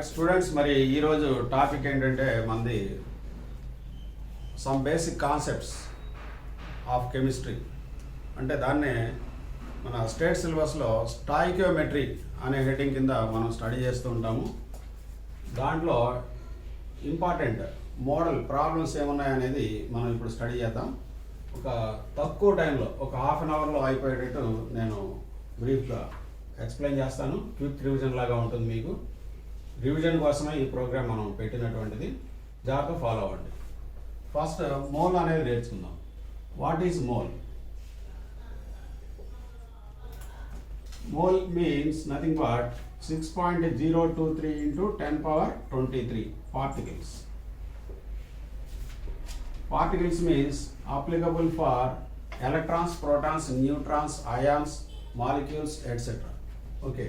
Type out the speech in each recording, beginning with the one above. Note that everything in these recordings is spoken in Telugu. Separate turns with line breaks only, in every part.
రైట్ స్టూడెంట్స్, మరి ఈరోజు టాపిక్ ఏంటంటే మనది some basic concepts of chemistry. అంటే దాన్నే మన స్టేట్ సిలబస్లో స్టాయికియోమెట్రీ అనే హెడ్డింగ్ కింద మనం స్టడీ చేస్తూ ఉంటాము. దాంట్లో ఇంపార్టెంట్ మోడల్ ప్రాబ్లమ్స్ ఏమున్నాయనేది మనం ఇప్పుడు స్టడీ చేద్దాం. ఒక తక్కువ టైంలో ఒక హాఫ్ అన్ అవర్లో అయిపోయేటట్టు నేను బ్రీఫ్గా ఎక్స్ప్లెయిన్ చేస్తాను. క్విక్ రివిజన్ లాగా ఉంటుంది. మీకు రివిజన్ కోసమే ఈ ప్రోగ్రామ్ మనం పెట్టినటువంటిది. జాగ్రత్త ఫాలో అవ్వండి. ఫస్ట్ మోల్ అనేది నేర్చుకుందాం. What is mole? Mole means nothing but 6.023 into 10 power 23 particles. Particles means applicable for electrons, protons, neutrons, ions, molecules, etc. Okay,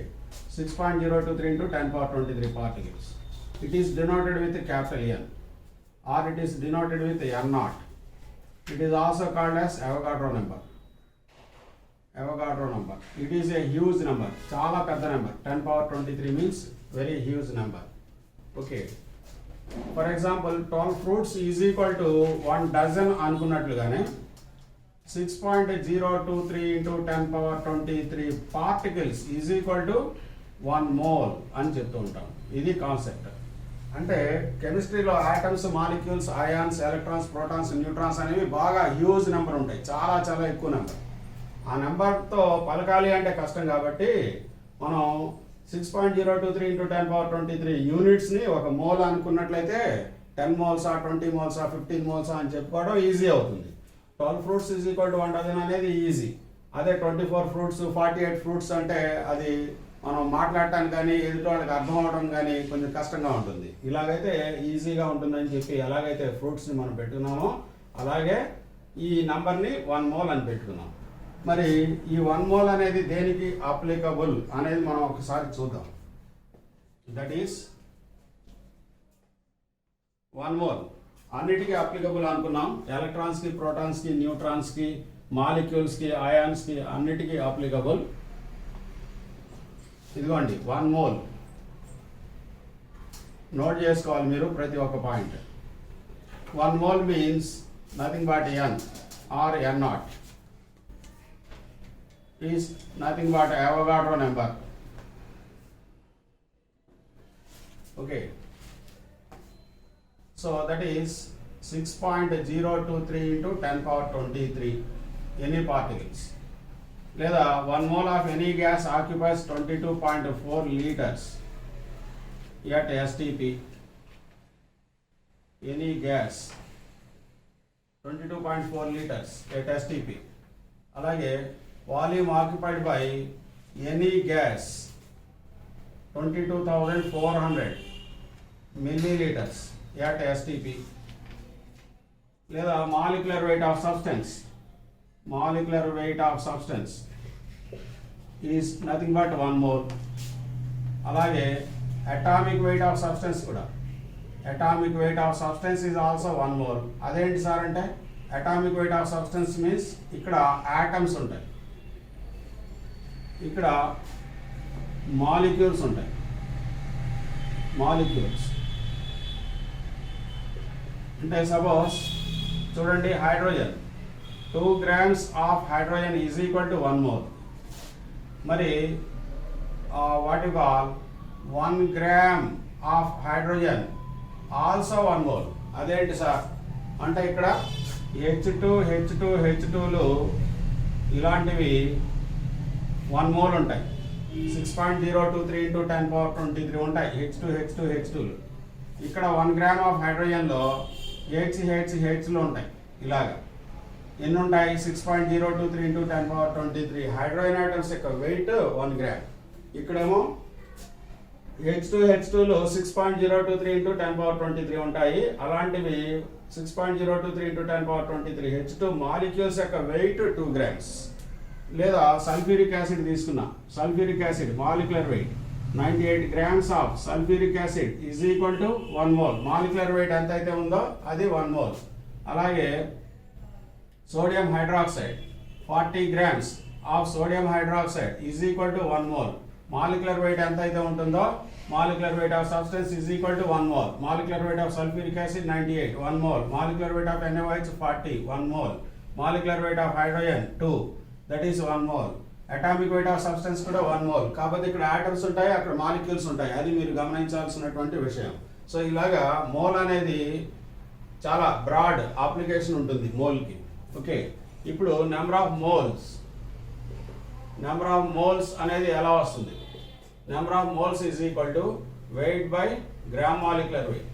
6.023 into 10 power 23 particles. It is denoted with a capital N, or it is denoted with a N naught. It is also called as Avogadro number. Avogadro number. It is a huge number. Chala pedda number. 10 power 23 means very huge number. Okay. For example, 12 fruits is equal to 1 dozen అనుకున్నట్లుగానే 6.023 into 10 power 23 particles is equal to 1 mole అని చెప్తూ ఉంటాం. ఇది కాన్సెప్ట్. అంటే కెమిస్ట్రీలో atoms, molecules, ions, electrons, protons, neutrons అనేవి బాగా హ్యూజ్ నెంబర్ ఉంటాయి. చాలా చాలా ఎక్కువ నెంబర్. ఆ నెంబర్తో పలకాలి అంటే కష్టం కాబట్టి మనం 6.023 into 10 power 23 యూనిట్స్ని ఒక మోల్ అనుకున్నట్లయితే 10 మోల్సా, 20 మోల్సా, 15 మోల్సా అని చెప్పుకోవడం ఈజీ అవుతుంది. 12 fruits is equal to 1 dozen అనేది ఈజీ. అదే 24 ఫ్రూట్స్, 48 ఫ్రూట్స్ అంటే అది మనం మాట్లాడటానికి కానీ ఎదుటి వాళ్ళకి అర్థం అవడం కానీ కొంచెం కష్టంగా ఉంటుంది. ఇలాగైతే ఈజీగా ఉంటుందని చెప్పి ఎలాగైతే ఫ్రూట్స్ని మనం పెట్టుకున్నామో అలాగే ఈ నంబర్ని 1 మోల్ అని పెట్టుకున్నాం. మరి ఈ 1 మోల్ అనేది దేనికి అప్లికబుల్ అనేది మనం ఒకసారి చూద్దాం. దట్ ఈస్ 1 మోల్ అన్నిటికీ అప్లికబుల్ అనుకున్నాం. ఎలక్ట్రాన్స్కి, ప్రోటాన్స్కి, న్యూట్రాన్స్కి, మాలిక్యూల్స్కి, అయాన్స్కి అన్నిటికీ అప్లికబుల్. ఇదిగోండి 1 మోల్. నోట్ చేసుకోవాలి మీరు ప్రతి ఒక్క point. 1 mole means nothing but N or N naught is nothing but Avogadro number. Okay, so that is 6.023 into 10 power 23 any particles. లేదా 1 mole of any gas occupies 22.4 liters at STP. Any gas 22.4 liters at STP. అలాగే volume occupied by any gas 22,400 milliliters at STP. లేదా molecular weight of substance. Molecular weight of substance is nothing but 1 mole. అలాగే అటామిక్ వెయిట్ ఆఫ్ సబ్స్టెన్స్ కూడా. Atomic weight of substance is also 1 mole. అదేంటి సార్ అంటే atomic weight of substance means ఇక్కడ ఆటమ్స్ ఉంటాయి, ఇక్కడ మాలిక్యూల్స్ ఉంటాయి. మాలిక్యూల్స్ అంటే సపోజ్ చూడండి, hydrogen 2 grams of hydrogen is equal to 1 mole. మరి what you call 1 gram of hydrogen also 1 mole. అదేంటి సార్ అంటే ఇక్కడ H2H2H2లు ఇలాంటివి 1 మోల్ ఉంటాయి. 6.023 into 10 power 23 ఉంటాయి H2H2H2లు. ఇక్కడ 1 gram ఆఫ్ హైడ్రోజన్లో HHHలు ఉంటాయి. ఇలాగా ఎన్ని ఉంటాయి? 6.023 into 10 power 23 హైడ్రోజన్ ఐటమ్స్ యొక్క వెయిట్ 1 gram. ఇక్కడేమో H2H2లు 6.023 into 10 power 23 ఉంటాయి. అలాంటివి 6.023 into 10 power 23 H2 మాలిక్యూల్స్ యొక్క వెయిట్ 2 grams. లేదా సల్ఫ్యూరిక్ యాసిడ్ తీసుకున్నా, sulphuric acid molecular weight 98 grams of sulphuric acid is equal to 1 mole. Molecular weight ఎంత అయితే ఉందో అది 1 మోల్. అలాగే sodium hydroxide 40 grams of sodium hydroxide is equal to 1 mole. Molecular weight ఎంత అయితే ఉంటుందో molecular weight of substance is equal to 1 mole. Molecular weight of sulphuric acid 98, 1 mole. Molecular weight of NaOH 40, 1 mole. Molecular weight of hydrogen 2, that is 1 mole. Atomic weight of substance కూడా 1 మోల్. కాబట్టి ఇక్కడ ఆటమ్స్ ఉంటాయి, అక్కడ మాలిక్యూల్స్ ఉంటాయి, అది మీరు గమనించాల్సినటువంటి విషయం. సో ఇలాగా మోల్ అనేది చాలా బ్రాడ్ అప్లికేషన్ ఉంటుంది మోల్కి. ఓకే, ఇప్పుడు నెంబర్ ఆఫ్ మోల్స్ అనేది ఎలా వస్తుంది? Number of moles is equal to weight by gram molecular wait,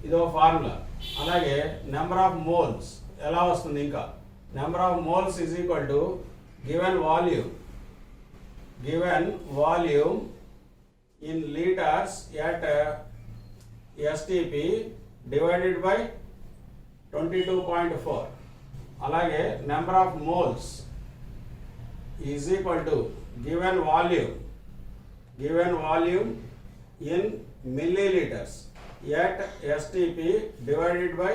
ఇదో ఫార్ములా. అలాగే నెంబర్ ఆఫ్ మోల్స్ ఎలా వస్తుంది? ఇంకా number of moles is equal to given volume in litres at STP divided by 22.4. అలాగే number of moles is equal to given volume in millilitres at STP divided by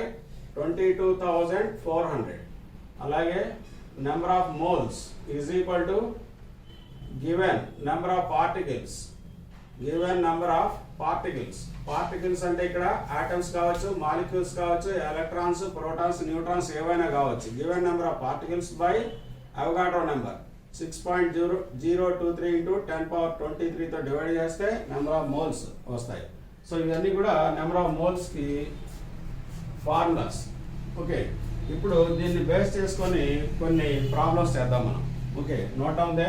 22,400. అలాగే number of moles is equal to given number of particles అంటే ఇక్కడ ఆటమ్స్ కావచ్చు, మాలిక్యూల్స్ కావచ్చు, ఎలక్ట్రాన్స్, ప్రోటాన్స్, న్యూట్రాన్స్ ఏవైనా కావచ్చు. Given number of particles by Avogadro number 6.023 into 10^23 తో డివైడ్ చేస్తే నెంబర్ ఆఫ్ మోల్స్ వస్తాయి. సో ఇవన్నీ కూడా నెంబర్ ఆఫ్ మోల్స్కి ఫార్ములాస్. ఓకే, ఇప్పుడు దీన్ని బేస్ చేసుకొని కొన్ని ప్రాబ్లమ్స్ చేద్దాం మనం. Okay, note down they.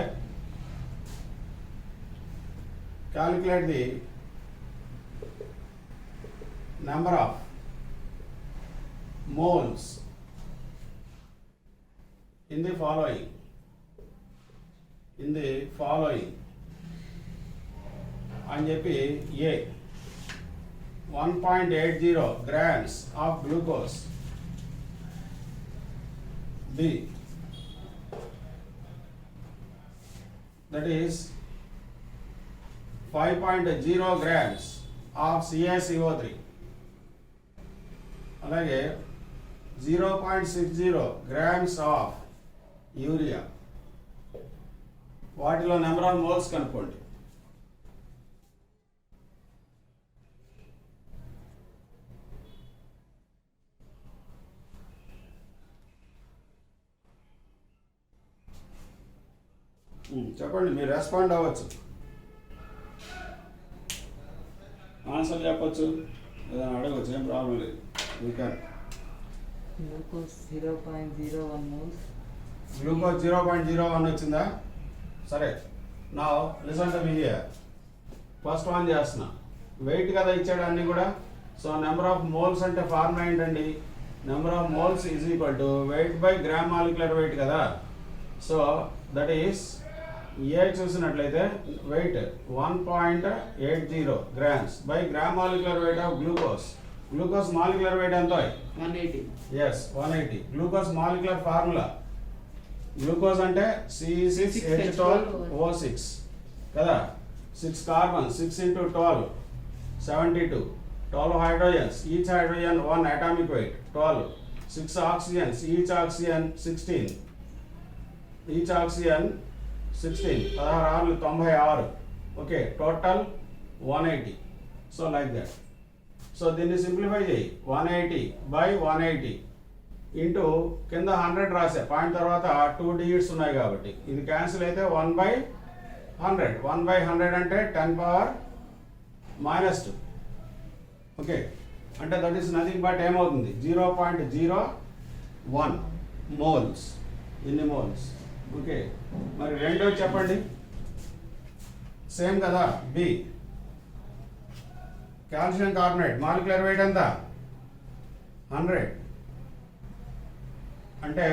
Calculate the number of moles in the following అని చెప్పి A 1.80 grams of glucose, B that is 5.0 grams of CaCO3, అలాగే 0.60 గ్రామ్స్ ఆఫ్ యూరియా. వాటిలో నెంబర్ ఆఫ్ మోల్స్ కనుక్కోండి. చెప్పండి, మీరు రెస్పాండ్ అవ్వచ్చు, ఆన్సర్ చెప్పచ్చు, ఏదైనా అడగవచ్చు, ఏం ప్రాబ్లం లేదు.
Glucose 0.01 moles.
గ్లూకోజ్ 0.01 వచ్చిందా? సరే, నా listen to me here. First one చేస్తున్నా, వెయిట్ కదా ఇచ్చాడు అన్ని కూడా. సో నెంబర్ ఆఫ్ మోల్స్ అంటే ఫార్ములా ఏంటండి? Number of moles is equal to weight by gram molecular weight కదా. సో దట్ ఈస్ ఏ చూసినట్లయితే weight 1.80 grams by gram molecular weight of glucose. Glucose molecular weight ఎంత?
180.
Yes, 180. Glucose molecular formula, glucose అంటే C6H12O6 కదా. 6 carbon, 6 into 12 72, 12 hydrogens, each hydrogen 1 atomic weight 12, 6 oxygens, each oxygen 16, 16 96. Okay, total 180. So like that. So దీన్ని సింప్లిఫై చేయి. 180 by 180 ఇంటూ కింద 100 రాసే పాయింట్ తర్వాత 2 డిజిట్స్ ఉన్నాయి కాబట్టి ఇది క్యాన్సిల్ అయితే 1/100. 1/100 అంటే 10⁻². ఓకే, అంటే దట్ ఈస్ నథింగ్ బట్ ఏమవుతుంది? 0.01 మోల్స్. ఇన్ని మోల్స్. ఓకే, మరి రెండో చెప్పండి. సేమ్ కదా. B calcium carbonate molecular weight ఎంత? 100 అంటే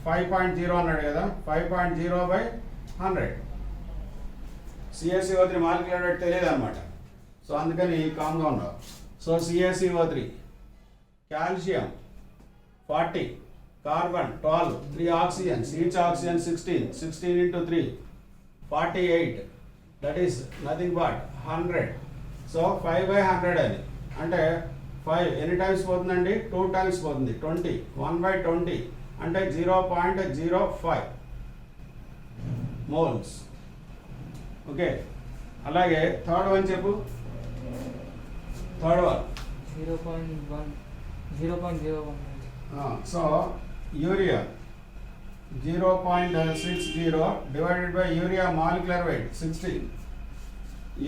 5.0 అన్నాడు కదా. 5.0/100. CaCO3 మాలిక్యులర్ వెయిట్ తెలియదు అనమాట. సో అందుకని కామ్గా ఉండవు. So CaCO3, calcium 40, carbon 12, 3 oxygens, each oxygen 16, 16 into 3 48, that is nothing but 100. So 5/100 అని అంటే 5 ఎన్ని టైమ్స్ పోతుందండి? 2 టైమ్స్ పోతుంది. 20, 1/20 అంటే 0.05. మోల్స్. ఓకే, అలాగే థర్డ్ వన్ చెప్పు. Third one
0.01
so urea 0.60 divided by urea molecular weight 16.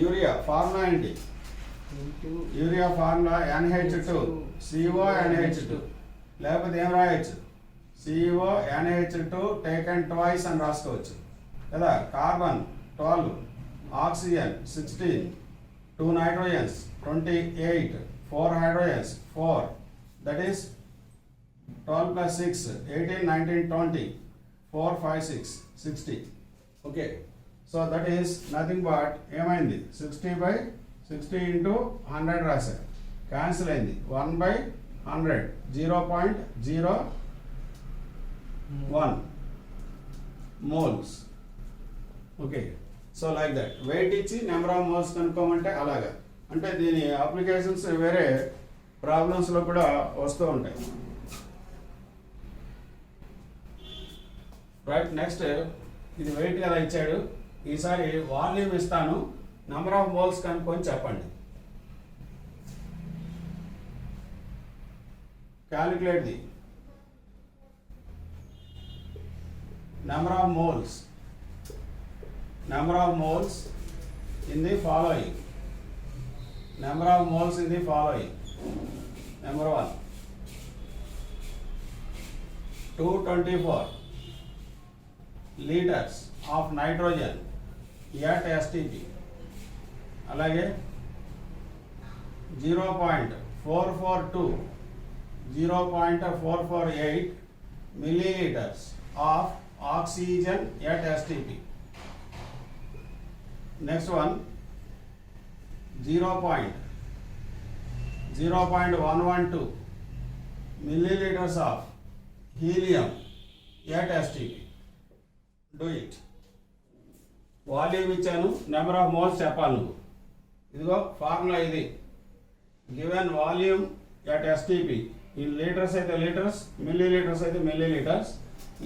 Urea formula ఏంటి?
into
urea formula NH2 CONH2, లేకపోతే ఏం రాయొచ్చు? CONH2 టేకెన్ ట్వైస్ అని రాసుకోవచ్చు కదా. Carbon 12, oxygen 16, 2 nitrogens 28, 4 hydrogens 4, that is 12 plus 6 18 19 20 4 5 6 60. Okay, so that is nothing but ఏమైంది 60/60 into 100 రాశారు, క్యాన్సిల్ అయింది. 1/100 0.01 moles. Okay, so like that. Weight ఇచ్చి నెంబర్ ఆఫ్ మోల్స్ కనుక్కోమంటే అలాగా. అంటే దీని అప్లికేషన్స్ వేరే ప్రాబ్లమ్స్లో కూడా వస్తూ ఉంటాయి. రైట్, నెక్స్ట్ ఇది వెయిట్ కదా ఇచ్చాడు, ఈసారి వాల్యూమ్ ఇస్తాను, నెంబర్ ఆఫ్ మోల్స్ కనుక్కొని చెప్పండి. Calculate the number of moles in the following. Number of moles in the following. Number 1, 224 liters of nitrogen at STP. అలాగే 0.448 milliliters of oxygen at STP. Next one, 0.112 milliliters of helium at STP. Do it. Volume ఇచ్చాను, నెంబర్ ఆఫ్ మోల్స్ చెప్పాలి నువ్వు. ఇదిగో ఫార్ములా ఇది. Given volume at STP in litres అయితే లీటర్స్, మిల్లీ లీటర్స్ అయితే మిల్లీ లీటర్స్.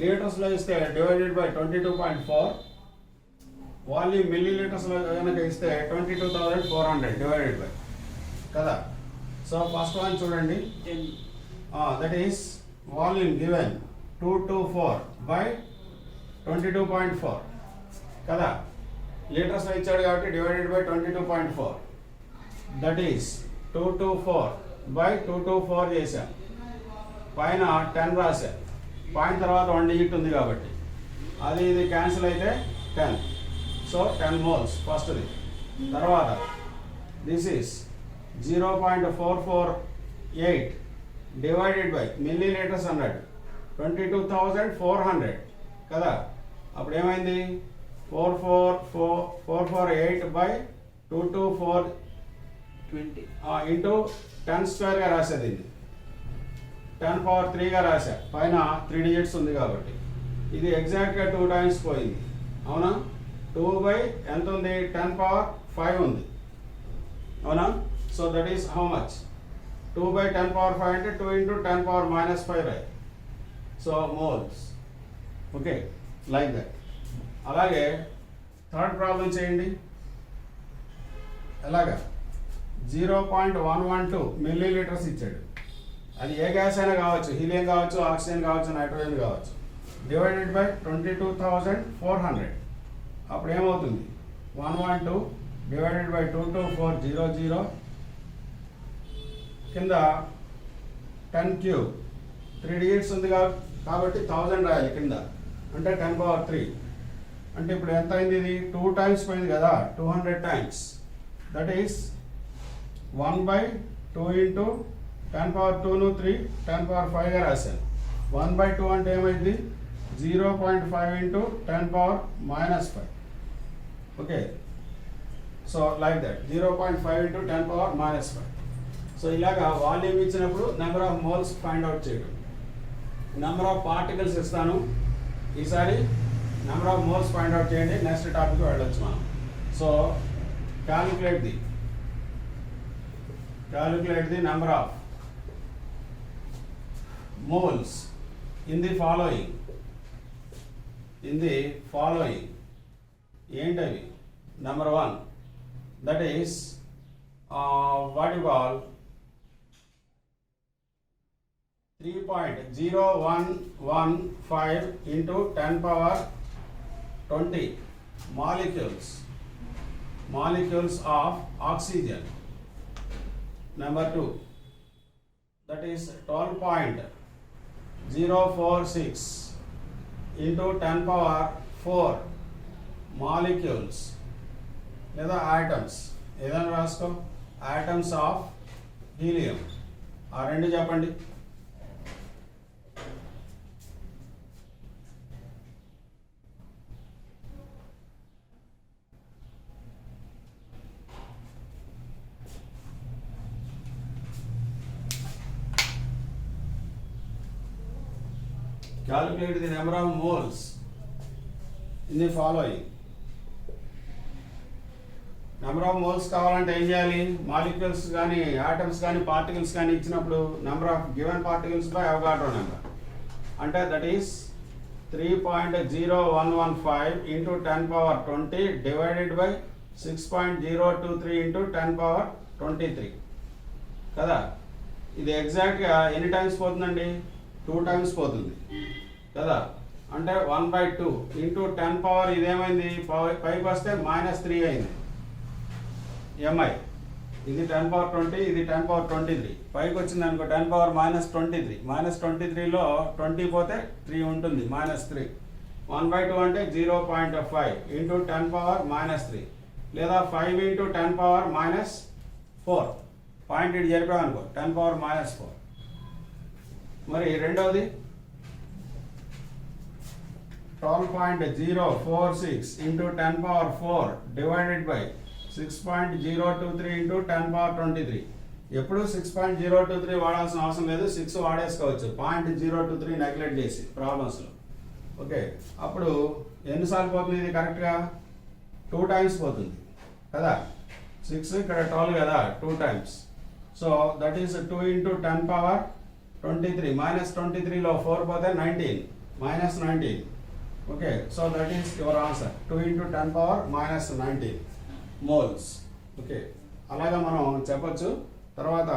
లీటర్స్లో ఇస్తే డివైడెడ్ బై 22.4, వాల్యూమ్ మిల్లీ లీటర్స్లో కనుక ఇస్తే 22,400 డివైడెడ్ బై కదా. సో ఫస్ట్ వన్ చూడండి, that is volume given 224 by 22.4 కదా. లీటర్స్లో ఇచ్చాడు కాబట్టి divided by 22.4, that is 224 by 224 చేశాం. పైన 10 రాశా, పాయింట్ తర్వాత 1 డిజిట్ ఉంది కాబట్టి అది ఇది క్యాన్సిల్ అయితే 10. సో 10 మోల్స్ ఫస్ట్ది. తర్వాత this is 0.448 divided by milli litres అన్నాడు, 22,400 కదా. అప్పుడు ఏమైంది 448 బై 224 ఇంటూ 10 స్క్వేర్గా రాసేది. ఇది 10 పవర్ 3గా రాశా, పైన 3 డిజిట్స్ ఉంది కాబట్టి ఇది ఎగ్జాక్ట్గా 2 టైమ్స్ పోయింది. అవునా, 2 బై ఎంత ఉంది, 10 పవర్ 5 ఉంది. అవునా, so that is how much, 2 by 10 power 5 అంటే 2 into 10 power -5 right. So moles. Okay, like that. అలాగే థర్డ్ ప్రాబ్లం చేయండి. ఎలాగా 0.112 మిల్లీ లీటర్స్ ఇచ్చాడు. అది ఏ గ్యాస్ అయినా కావచ్చు, హీలియం కావచ్చు, ఆక్సిజన్ కావచ్చు, నైట్రోజన్ కావచ్చు. Divided by 22,400. అప్పుడు ఏమవుతుంది 112 డివైడెడ్ బై 22400 కింద 10 క్యూబ్ 3 డిజిట్స్ ఉంది కాబట్టి 1000 రాయాలి కింద, అంటే 10 పవర్ 3. అంటే ఇప్పుడు ఎంత అయింది, ఇది 2 టైమ్స్ పోయింది కదా, 200 times. That is 1 by 2 into 10 power 2ను 3 10 పవర్ 5గా రాశాను. 1 బై 2 అంటే ఏమైంది 0.5 into 10 power -5. Okay, so like that 0.5 into 10 power -5. So ఇలాగా వాల్యూమ్ ఇచ్చినప్పుడు number of moles find out చేయడం. నెంబర్ ఆఫ్ పార్టికల్స్ ఇస్తాను, ఈసారి number of moles find out చేయండి. నెక్స్ట్ టాపిక్ వెళ్ళొచ్చు మనం. So calculate the number of moles in the following ఏంటవి? Number 1 that is what you call 3.0115 into 10 power 20 molecules of oxygen. Number 2 that is 12.046 into 10 power 4 molecules లేదా atoms ఏదైనా రాసుకో atoms of helium. ఆ రెండు చెప్పండి. Calculate the number of moles in the following. Number of moles కావాలంటే ఏం చేయాలి? మాలిక్యూల్స్ కానీ ఆటమ్స్ కానీ పార్టికల్స్ కానీ ఇచ్చినప్పుడు number of given particles by Avogadro number అంటే that is 3.0115 into 10 power 20 divided by 6.023 into 10 power 23 కదా. ఇది ఎగ్జాక్ట్గా ఎన్ని టైమ్స్ పోతుందండి? 2 టైమ్స్ పోతుంది కదా. అంటే 1/2 ఇంటూ 10 పవర్ ఇదేమైంది? పైకి వస్తే -3 అయింది ఎంఐ. ఇది 10 power 20, ఇది 10 power 23. పైకి వచ్చింది అనుకో 10 power -23. -23లో 20 పోతే 3 ఉంటుంది, -3. 1/2 అంటే 0.5 ఇంటూ 10 power -3 లేదా 5 ఇంటూ 10 power -4. పాయింట్ ఇటు జరిపామనుకో 10 power -4. మరి రెండవది 12.046 into 10 power 4 divided by 6.023 into 10 power 23. ఎప్పుడు 6.023 వాడాల్సిన అవసరం లేదు, 6 వాడేసుకోవచ్చు. 0.023 నెగ్లెక్ట్ చేసి ప్రాబ్లమ్స్లో. ఓకే, అప్పుడు ఎన్నిసార్లు పోతుంది ఇది? కరెక్ట్గా 2 టైమ్స్ పోతుంది కదా. 6 ఇక్కడ 12 కదా, 2 times. So that is 2 into 10 power 23. -23లో 4 పోతే 19, -19. Okay, so that is your answer. 2 into 10 power -19 moles. Okay, అలాగా మనం చెప్పచ్చు. తర్వాత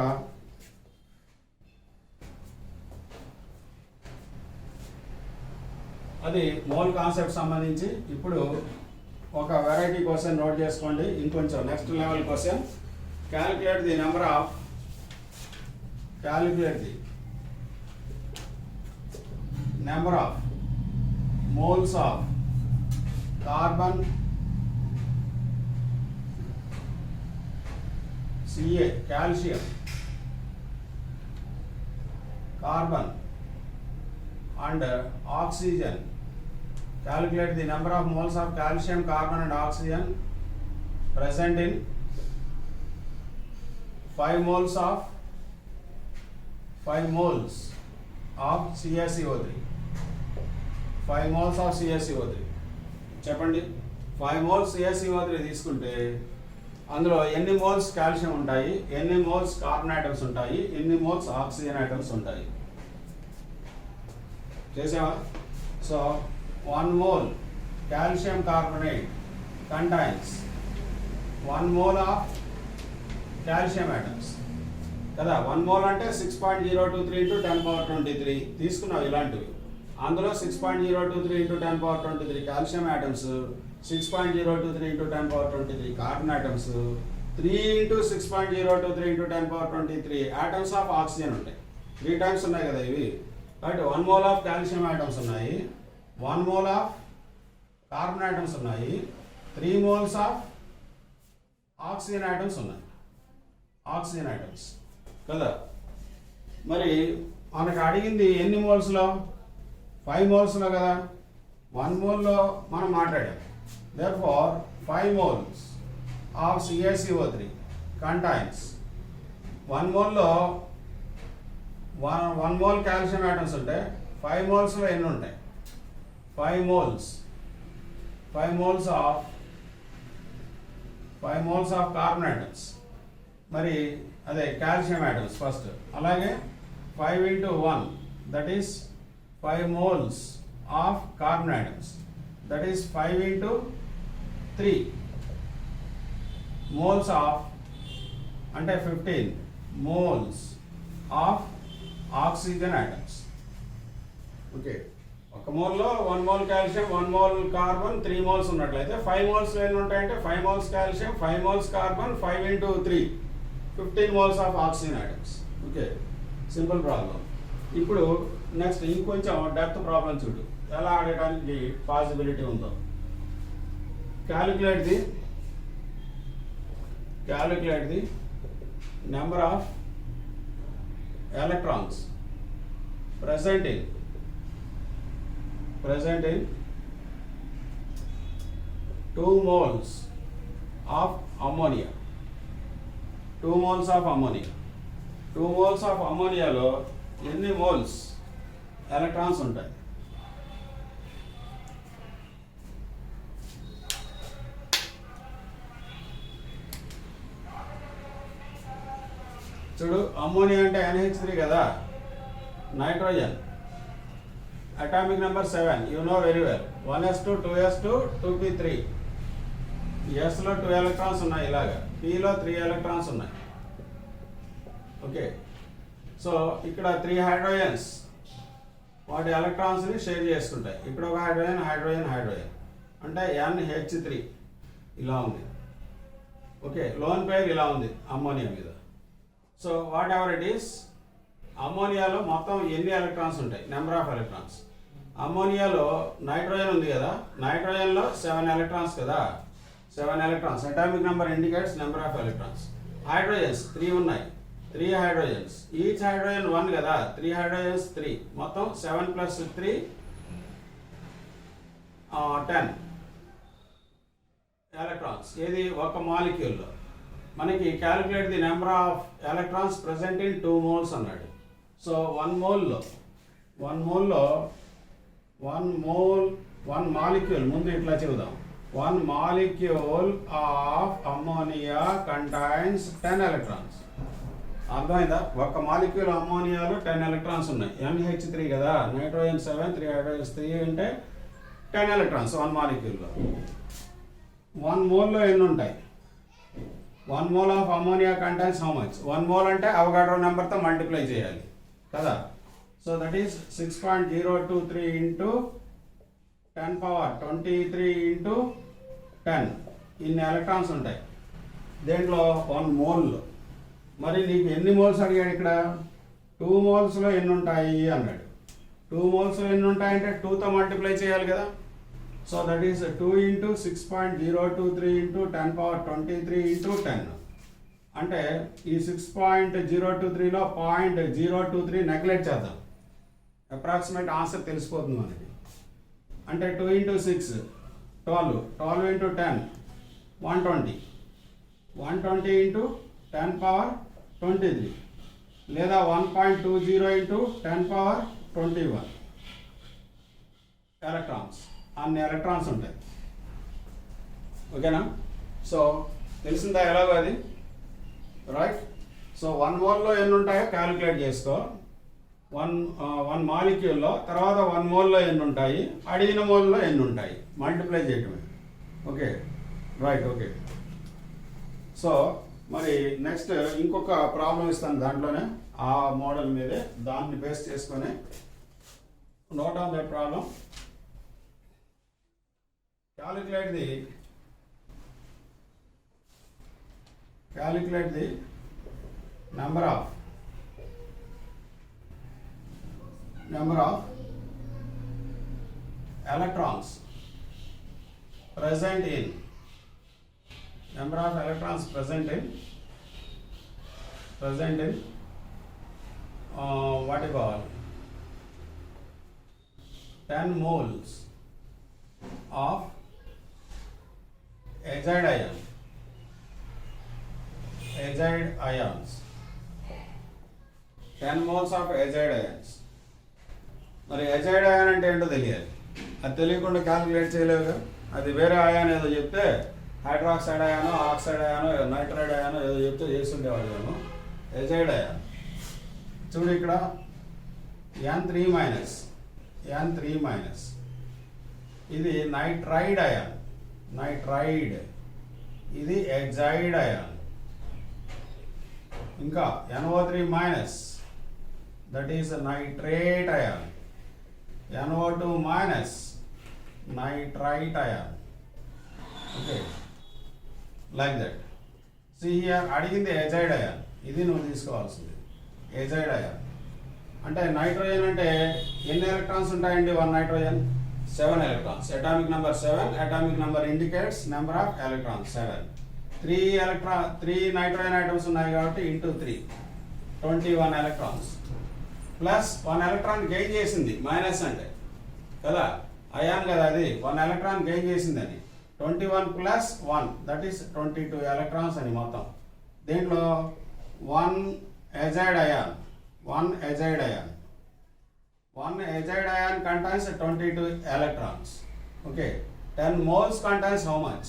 అది మోల్ కాన్సెప్ట్ సంబంధించి. ఇప్పుడు ఒక వెరైటీ క్వశ్చన్ నోట్ చేసుకోండి, ఇంకొంచెం next level question. Calculate the number of moles of carbon Ca calcium carbon and oxygen. Calculate the number of moles of calcium, carbon and oxygen present in 5 moles of CaCO3. 5 moles of CaCO3 చెప్పండి. 5 moles CaCO3 తీసుకుంటే అందులో ఎన్ని మోల్స్ కాల్షియం ఉంటాయి, ఎన్ని మోల్స్ కార్బన్ ఐటమ్స్ ఉంటాయి, ఎన్ని మోల్స్ ఆక్సిజన్ ఐటమ్స్ ఉంటాయి? చేసావా? So 1 mole calcium carbonate contains 1 mole of calcium atoms కదా. 1 mole అంటే 6.023 into 10 power 23 తీసుకున్నావు ఇలాంటివి. అందులో 6.023 into 10 power 23 calcium items, 6.023 into 10 power 23 carbon items, 3 into 6.023 into 10 power 23 atoms of oxygen ఉంటాయి. 3 టైమ్స్ ఉన్నాయి కదా ఇవి. కాబట్టి 1 mole ఆఫ్ కాల్షియం ఐటమ్స్ ఉన్నాయి, 1 mole ఆఫ్ కార్బన్ ఐటమ్స్ ఉన్నాయి, 3 moles ఆఫ్ ఆక్సిజన్ ఐటమ్స్ ఉన్నాయి. ఆక్సిజన్ ఐటమ్స్ కదా. మరి మనకు అడిగింది ఎన్ని మోల్స్లో? 5 మోల్స్లో కదా. 1 mole మనం మాట్లాడాం. Therefore 5 moles of CaCO3 contains 1 mole 1 mole calcium atoms ఉంటాయి. 5 molesలో ఎన్ని ఉంటాయి? 5 moles of carbon atoms. మరి అదే కాల్షియం ఐటమ్స్ ఫస్ట్. అలాగే 5 into 1 that is 5 moles of carbon atoms. That is 5 into 3 moles of అంటే 15 moles of oxygen atoms. Okay, ఒక మోల్లో 1 mole calcium 1 mole carbon 3 moles ఉన్నట్లయితే 5 మోల్స్ ఎన్ని ఉంటాయంటే 5 moles calcium 5 moles carbon 5 into 3 15 moles of oxygen items. Okay, simple problem. ఇప్పుడు నెక్స్ట్ ఇంకొంచెం డెప్త్ ప్రాబ్లం చూడు ఎలా ఆడటానికి పాసిబిలిటీ ఉందో. Calculate the number of electrons present in 2 moles of ammonia. 2 moles of ammonia. 2 moles of ammonia లో ఎన్ని మోల్స్ ఎలక్ట్రాన్స్ ఉంటాయి? చూడు, అమ్మోనియా అంటే NH3 కదా, nitrogen atomic number 7 you know very well. 1s2 2s2 2p3. ఎస్లో 2 electrons ఉన్నాయి, ఇలాగా పిలో 3 ఎలక్ట్రాన్స్ ఉన్నాయి. ఓకే, సో ఇక్కడ 3 హైడ్రోజన్స్ వాటి ఎలక్ట్రాన్స్ని షేర్ చేసుకుంటాయి. ఇక్కడ ఒక హైడ్రోజన్ అంటే NH3 ఇలా ఉంది. ఓకే, లోన్ పేర్ ఇలా ఉంది అమ్మోనియా మీద. So whatever it is, అమ్మోనియాలో మొత్తం ఎన్ని ఎలక్ట్రాన్స్ ఉంటాయి? Number of electrons. అమ్మోనియాలో నైట్రోజన్ ఉంది కదా, నైట్రోజన్లో 7 ఎలక్ట్రాన్స్ కదా, 7 electrons. Atomic number indicates number of electrons. Hydrogens 3 ఉన్నాయి, 3 హైడ్రోజన్స్. ఈచ్ హైడ్రోజన్ 1 కదా, 3 హైడ్రోజన్స్ 3, మొత్తం 7 + 3 10 ఎలక్ట్రాన్స్. ఏది ఒక మాలిక్యూల్లో. మనకి calculate the number of electrons present in 2 moles అన్నాడు. సో 1 మాలిక్యూల్ ముందు ఇట్లా చెబుదాం. 1 molecule of ammonia contains 10 electrons. అర్థమైందా? ఒక మాలిక్యూల్ అమ్మోనియాలో 10 ఎలక్ట్రాన్స్ ఉన్నాయి. NH3 కదా, నైట్రోజన్ 7 3 హైడ్రోజన్స్ 3 అంటే 10 ఎలక్ట్రాన్స్ 1 మాలిక్యూల్లో. 1 మోల్లో ఎన్ని ఉంటాయి? 1 mole of ammonia contains how much? 1 mole అంటే అవగాడ్రో నెంబర్తో మల్టిప్లై చేయాలి కదా. So that is 6.023 into 10^23 into 10 ఇన్ని ఎలక్ట్రాన్స్ ఉంటాయి దేంట్లో 1 మోల్లో. మరి నీకు ఎన్ని మోల్స్ అడిగాడు ఇక్కడ? 2 మోల్స్లో ఎన్ని ఉంటాయి అన్నాడు. 2 మోల్స్లో ఎన్ని ఉంటాయంటే 2తో మల్టిప్లై చేయాలి కదా. So that is 2 into 6.023 into 10^23 into 10. అంటే ఈ 6.023లో 0.023 నెగ్లెక్ట్ చేద్దాం, అప్రాక్సిమేట్ ఆన్సర్ తెలిసిపోతుంది మనకి. అంటే 2 into 6 12, 12 into 10 120, 120 into 10^23 లేదా 1.20 into 10^21 ఎలక్ట్రాన్స్. అన్ని ఎలక్ట్రాన్స్ ఉంటాయి. ఓకేనా? సో తెలిసిందా ఎలాగో అది, రైట్? సో 1 మోల్లో ఎన్ని ఉంటాయో క్యాలిక్యులేట్ చేసుకో. 1 మాలిక్యూల్లో. తర్వాత 1 మోల్లో ఎన్ని ఉంటాయి, అడిగిన మోల్లో ఎన్ని ఉంటాయి, మల్టిప్లై చేయటమే. Okay, right. ఓకే, సో మరి నెక్స్ట్ ఇంకొక ప్రాబ్లం ఇస్తాను దాంట్లోనే, ఆ మోడల్ మీదే, దాన్ని బేస్ చేసుకొని note on that problem. Calculate the number of electrons present in what you call 10 moles of azide ions. 10 moles of azide ions. మరి azide ion అంటే ఏంటో తెలియాలి. అది తెలియకుండా క్యాలిక్యులేట్ చేయలేవుగా. అది వేరే అయాన్ ఏదో చెప్తే హైడ్రాక్సైడ్ అయానో, ఆక్సైడ్ అయానో, నైట్రైడ్ అయానో ఏదో చెప్తే చేస్తుండేవాళ్ళేమో. azide ion చూడు ఇక్కడ N3 మైనస్ ఇది నైట్రైడ్ అయాన్. నైట్రైడ్, ఇది ఎగ్జైడ్ అయాన్. ఇంకా NO3 minus, that is nitrate ion. NO2 minus, nitrite ion. Okay, like that. See here అడిగింది ఎజైడ్ అయాన్, ఇది నువ్వు తీసుకోవాల్సింది ఎజైడ్ అయాన్. అంటే నైట్రోజన్ అంటే ఎన్ని ఎలక్ట్రాన్స్ ఉంటాయండి? 1 nitrogen 7 electrons. Atomic number 7, atomic number indicates number of electrons 7. 3 nitrogen items ఉన్నాయి కాబట్టి into 3 21 electrons. Plus 1 electron gain చేసింది, మైనస్ అంటే కదా అయాన్ కదా, అది 1 ఎలక్ట్రాన్ గెయిన్ చేసింది అని. 21 ప్లస్ 1 దట్ ఈస్ 22 ఎలక్ట్రాన్స్ అని మొత్తం. దీంట్లో 1 azide ion, 1 azide ion. 1 azide ion contains 22 electrons. Okay, 10 moles contains how much?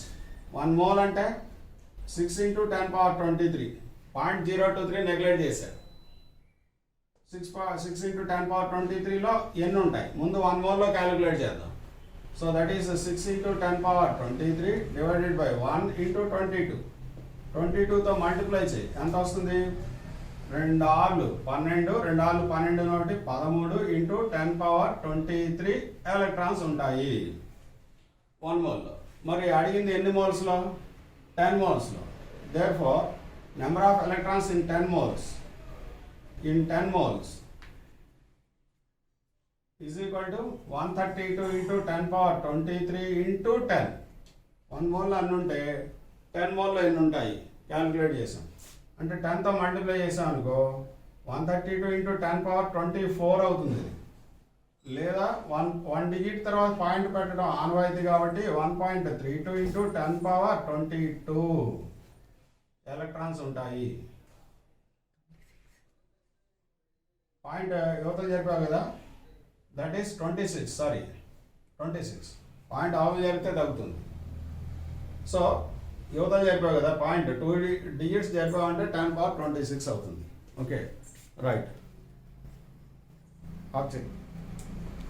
1 mole అంటే 6 into 10 power 23. 0.023 నెగ్లెక్ట్ చేశారు. 6 into 10 power 23 లో ఎన్ని ఉంటాయి? ముందు 1 mole లో క్యాలిక్యులేట్ చేద్దాం. So that is 6 into 10 power 23 divided by 1 into 22. 22తో మల్టిప్లై చేయి, ఎంత వస్తుంది? 2 ఆర్లు 12, 2 ఆర్లు 12 కాబట్టి 13 ఇంటూ 10 పవర్ 23 ఎలక్ట్రాన్స్ ఉంటాయి 1 మోల్లో. మరి అడిగింది ఎన్ని మోల్స్లో? 10 మోల్స్లో. Therefore number of electrons in 10 moles is equal to 132 into 10 power 23 into 10. 1 మోల్లో అన్ని ఉంటే 10 మోల్లో ఎన్ని ఉంటాయి క్యాలిక్యులేట్ చేసాం. అంటే 10తో మల్టిప్లై చేసాం అనుకో 132 ఇంటూ 10 పవర్ 24 అవుతుంది. లేదా 1 డిజిట్ తర్వాత పాయింట్ పెట్టడం ఆనవాయితీ కాబట్టి 1.32 ఇంటూ 10 పవర్ 22 ఎలక్ట్రాన్స్ ఉంటాయి. పాయింట్ యువతలు జరిపావు కదా, దట్ ఈస్ 26 పాయింట్ ఆఫ్ జరిపితే తగ్గుతుంది. సో యువతలు జరిపావు కదా, పాయింట్ 2 డిజిట్స్ జరిపావు అంటే 10 పవర్ 26 అవుతుంది. Okay, right. ఆబ్జెక్ట్